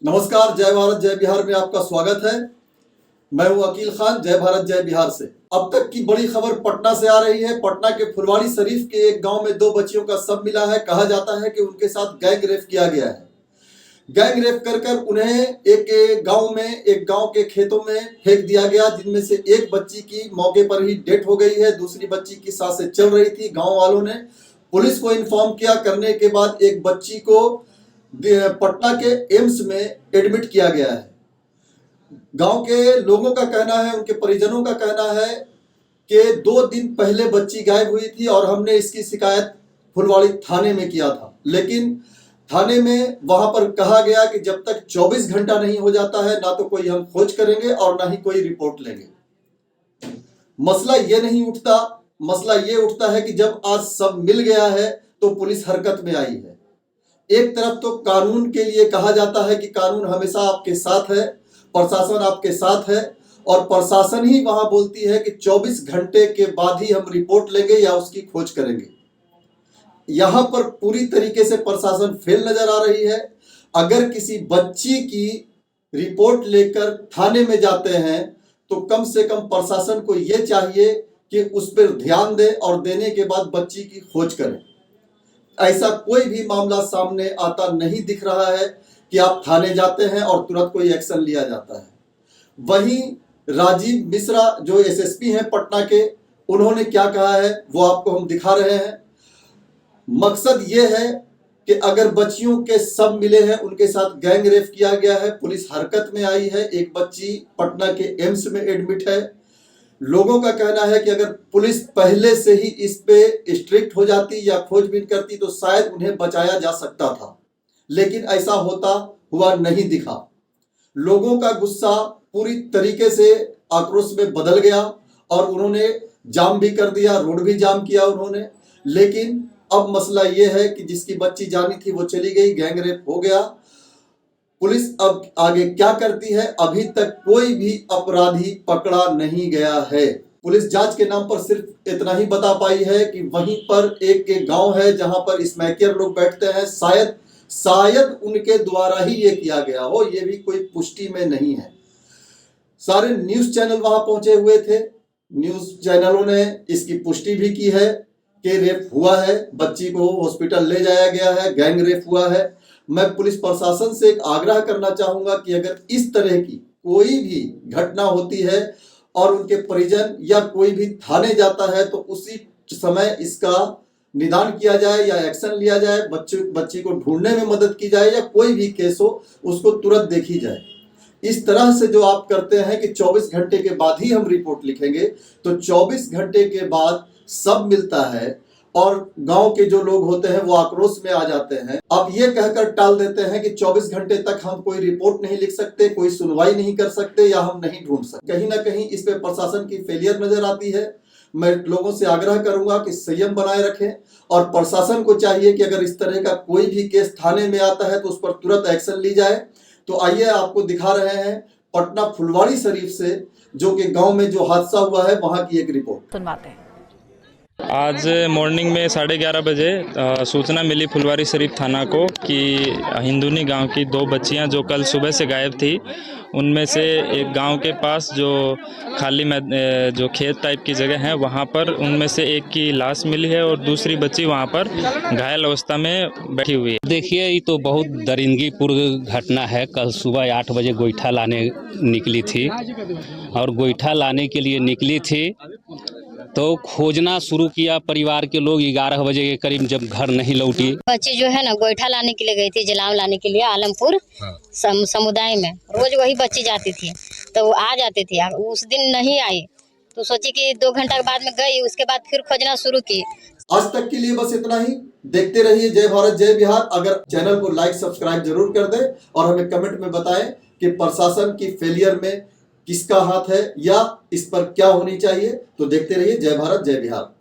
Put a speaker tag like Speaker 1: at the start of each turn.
Speaker 1: नमस्कार, जय भारत जय बिहार में आपका स्वागत है। मैं हूं अकील खान, जय भारत जय बिहार से। अब तक की बड़ी खबर पटना से आ रही है। पटना के फुलवारी शरीफ के एक गांव में 2 बच्चियों का शव मिला है। कहा जाता है कि उनके साथ गैंग रेप किया गया है। गैंग रेप कर उन्हें एक गांव के खेतों में फेंक दिया गया, जिनमें से एक बच्ची की मौके पर ही डेथ हो गई है। दूसरी बच्ची की सांसें चल रही थी। गाँव वालों ने पुलिस को इन्फॉर्म किया। करने के बाद एक बच्ची को पटना के एम्स में एडमिट किया गया है। गांव के लोगों का कहना है, उनके परिजनों का कहना है कि 2 दिन पहले बच्ची गायब हुई थी और हमने इसकी शिकायत फुलवाड़ी थाने में किया था। लेकिन थाने में वहां पर कहा गया कि जब तक 24 घंटा नहीं हो जाता है, ना तो कोई हम खोज करेंगे और ना ही कोई रिपोर्ट लेंगे। मसला ये नहीं उठता। मसला ये उठता है कि जब आज सब मिल गया है तो पुलिस हरकत में आई है। एक तरफ तो कानून के लिए कहा जाता है कि कानून हमेशा आपके साथ है, प्रशासन आपके साथ है, और प्रशासन ही वहां बोलती है कि 24 घंटे के बाद ही हम रिपोर्ट लेंगे या उसकी खोज करेंगे। यहां पर पूरी तरीके से प्रशासन फेल नजर आ रही है। अगर किसी बच्ची की रिपोर्ट लेकर थाने में जाते हैं तो कम से कम प्रशासन को यह चाहिए कि उस पर ध्यान दे और देने के बाद बच्ची की खोज करें। ऐसा कोई भी मामला सामने आता नहीं दिख रहा है कि आप थाने जाते हैं और तुरंत कोई एक्शन लिया जाता है। वहीं राजीव मिश्रा जो एसएसपी हैं पटना के, उन्होंने क्या कहा है वो आपको हम दिखा रहे हैं। मकसद ये है कि अगर बच्चियों के सब मिले हैं, उनके साथ गैंग रेप किया गया है, पुलिस हरकत में आई है, एक बच्ची पटना के एम्स में एडमिट है। लोगों का कहना है कि अगर पुलिस पहले से ही इस पे स्ट्रिक्ट हो जाती या खोजबीन करती तो शायद उन्हें बचाया जा सकता था, लेकिन ऐसा होता हुआ नहीं दिखा। लोगों का गुस्सा पूरी तरीके से आक्रोश में बदल गया और उन्होंने जाम भी कर दिया, रोड भी जाम किया उन्होंने। लेकिन अब मसला यह है कि जिसकी बच्ची जानी थी वो चली गई, गैंग रेप हो गया। पुलिस अब आगे क्या करती है, अभी तक कोई भी अपराधी पकड़ा नहीं गया है। पुलिस जांच के नाम पर सिर्फ इतना ही बता पाई है कि वहीं पर एक गांव है जहां पर स्मैकियर लोग बैठते हैं, शायद उनके द्वारा ही ये किया गया हो, ये भी कोई पुष्टि में नहीं है। सारे न्यूज चैनल वहां पहुंचे हुए थे। न्यूज चैनलों ने इसकी पुष्टि भी की है कि रेप हुआ है, बच्ची को हॉस्पिटल ले जाया गया है, गैंग रेप हुआ है। मैं पुलिस प्रशासन से एक आग्रह करना चाहूंगा कि अगर इस तरह की कोई भी घटना होती है और उनके परिजन या कोई भी थाने जाता है तो उसी समय इसका निदान किया जाए या एक्शन लिया जाए, बच्ची को ढूंढने में मदद की जाए, या कोई भी केस हो उसको तुरंत देखी जाए। इस तरह से जो आप करते हैं कि 24 घंटे के बाद ही हम रिपोर्ट लिखेंगे, तो 24 घंटे के बाद सब मिलता है और गांव के जो लोग होते हैं वो आक्रोश में आ जाते हैं। अब ये कहकर टाल देते हैं कि 24 घंटे तक हम कोई रिपोर्ट नहीं लिख सकते, कोई सुनवाई नहीं कर सकते या हम नहीं ढूंढ सकते। कहीं ना कहीं इस पे प्रशासन की फेलियर नजर आती है। मैं लोगों से आग्रह करूंगा कि संयम बनाए रखें और प्रशासन को चाहिए कि अगर इस तरह का कोई भी केस थाने में आता है तो उस पर तुरंत एक्शन ली जाए। तो आइए आपको दिखा रहे हैं पटना फुलवारी शरीफ से जो कि गांव में जो हादसा हुआ है वहां की एक रिपोर्ट
Speaker 2: सुनवाते हैं।
Speaker 3: आज मॉर्निंग में 11:30 बजे सूचना मिली फुलवारी शरीफ थाना को कि हिंदुनी गांव की 2 बच्चियां जो कल सुबह से गायब थी, उनमें से एक गांव के पास जो खाली जो खेत टाइप की जगह है वहां पर उनमें से एक की लाश मिली है और दूसरी बच्ची वहां पर घायल अवस्था में बैठी हुई है।
Speaker 4: देखिए, ये तो बहुत दरिंदगीपूर्ण घटना है। कल सुबह 8 बजे गोईठा लाने निकली थी और गोईठा लाने के लिए निकली थी तो खोजना शुरू किया परिवार के लोग। 11 बजे के करीब जब घर नहीं लौटी,
Speaker 5: बच्ची जो है ना गोईठा लाने के लिए गई थी, जलावन लाने के लिए आलमपुर समुदाय में। रोज वही बच्ची जाती थी तो वो आ जाती थी। उस दिन नहीं आई तो सोची कि 2 घंटा के बाद में गई, उसके बाद फिर खोजना शुरू की।
Speaker 1: आज तक के लिए बस इतना ही। देखते रहिए जय भारत जय बिहार। अगर चैनल को लाइक सब्सक्राइब जरूर कर दें और हमें कमेंट में बताएं कि प्रशासन की फेलियर में किसका हाथ है या इस पर क्या होनी चाहिए। तो देखते रहिए जय भारत जय बिहार।